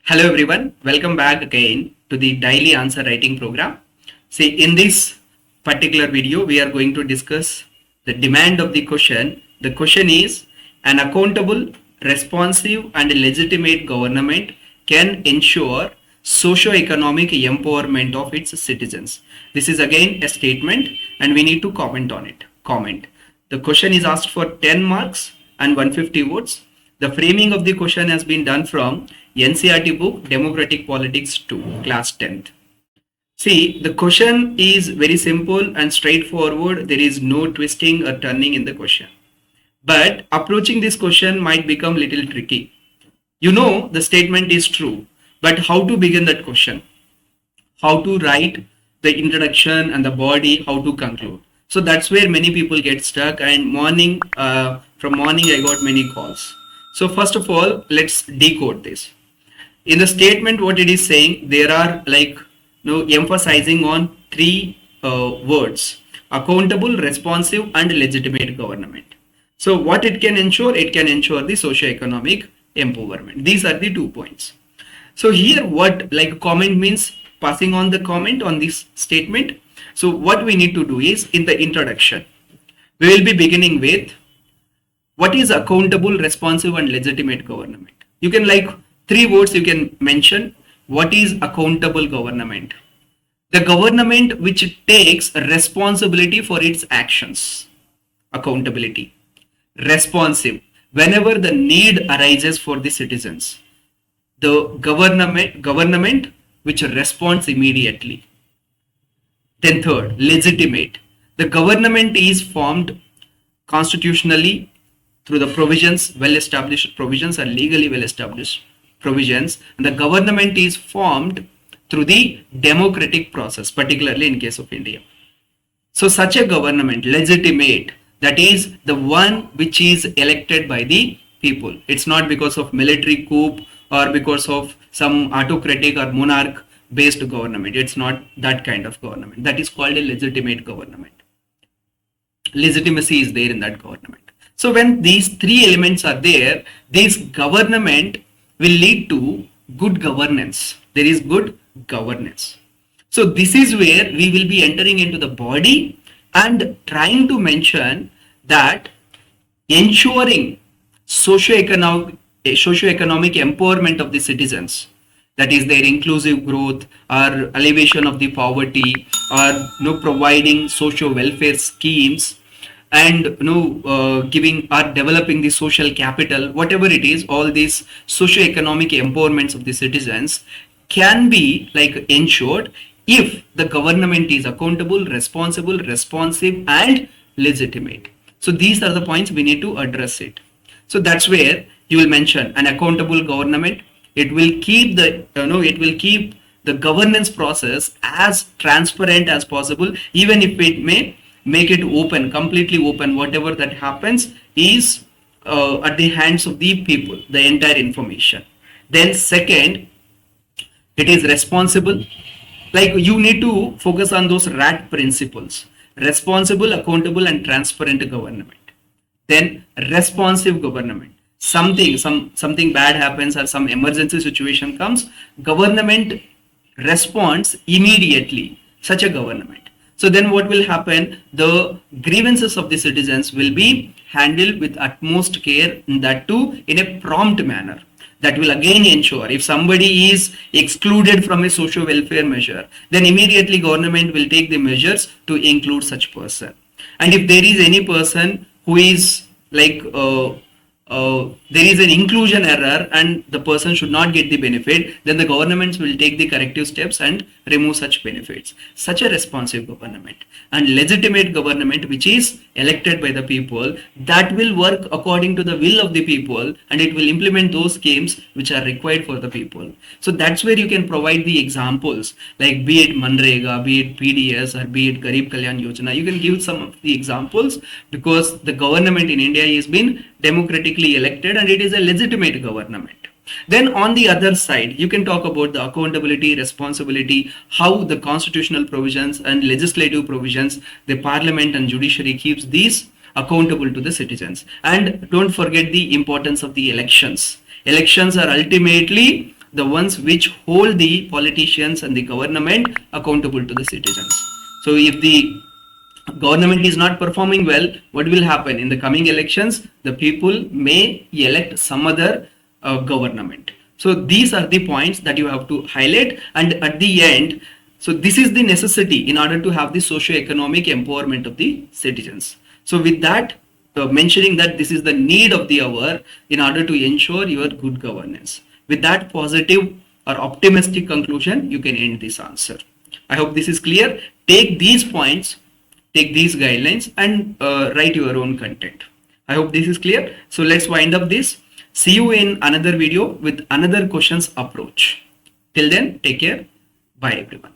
Hello everyone, welcome back again to the daily answer writing program. See, in this particular video, we are going to discuss the demand of the question. The question is, an accountable, responsive and legitimate government can ensure socio-economic empowerment of its citizens. This is again a statement and we need to comment on it. Comment. The question is asked for 10 marks and 150 votes. The framing of the question has been done from NCERT book Democratic Politics 2, class 10th. See, the question is very simple and straightforward. There is no twisting or turning in the question. But approaching this question might become little tricky. You know the statement is true, but how to begin that question? How to write the introduction and the body, how to conclude? So that's where many people get stuck, and from morning I got many calls. So first of all, let's decode this. In the statement, what it is saying, there are emphasizing on three words: accountable, responsive and legitimate government. So what it can ensure? It can ensure the socio-economic empowerment. These are the 2 points. So here what comment means passing on the comment on this statement. So what we need to do is, in the introduction, we will be beginning with what is accountable, responsive and legitimate government. You can 3 words you can mention. What is accountable government? The government which takes responsibility for its actions. Accountability. Responsive. Whenever the need arises for the citizens. The government which responds immediately. Then third, legitimate. The government is formed constitutionally through the provisions, well-established provisions and legally well-established provisions, and the government is formed through the democratic process, particularly in case of India. So such a government, legitimate, that is the one which is elected by the people. It's not because of military coup or because of some autocratic or monarch based government. It's not that kind of government. That is called a legitimate government. Legitimacy is there in that government. So when these 3 elements are there, this government will lead to good governance. There is good governance. So this is where we will be entering into the body and trying to mention that ensuring socio-economic empowerment of the citizens, that is their inclusive growth or elevation of the poverty, or providing social welfare schemes, and giving or developing the social capital, whatever it is, all these socio-economic empowerments of the citizens can be ensured if the government is accountable, responsible, responsive and legitimate. So these are the points we need to address it. So that's where you will mention an accountable government. It will keep the governance process as transparent as possible, even if it may make it open, completely open. Whatever that happens is at the hands of the people, the entire information. Then second, it is responsible. You need to focus on those RAT principles: responsible, accountable and transparent government. Then responsive government. Something bad happens or some emergency situation comes, government responds immediately. Such a government. So then what will happen? The grievances of the citizens will be handled with utmost care, and that too in a prompt manner. That will again ensure, if somebody is excluded from a social welfare measure, then immediately government will take the measures to include such person. And if there is any person who is there is an inclusion error and the person should not get the benefit, then the governments will take the corrective steps and remove such benefits. Such a responsive government. And legitimate government, which is elected by the people, that will work according to the will of the people and it will implement those schemes which are required for the people. So that's where you can provide the examples, be it Manrega, be it PDS or be it Garib Kalyan Yojana. You can give some of the examples because the government in India has been democratically elected and it is a legitimate government. Then on the other side, you can talk about the accountability, responsibility, how the constitutional provisions and legislative provisions, the parliament and judiciary keeps these accountable to the citizens. And don't forget the importance of the elections. Elections are ultimately the ones which hold the politicians and the government accountable to the citizens. So if the government is not performing well, what will happen in the coming elections? The people may elect some other government. So these are the points that you have to highlight, and at the end, so this is the necessity in order to have the socio-economic empowerment of the citizens. So with that, mentioning that this is the need of the hour in order to ensure your good governance. With that positive or optimistic conclusion, you can end this answer. I hope this is clear. Take these points, take these guidelines, and write your own content. I hope this is clear. So let's wind up this. See you in another video with another questions approach. Till then, take care. Bye everyone.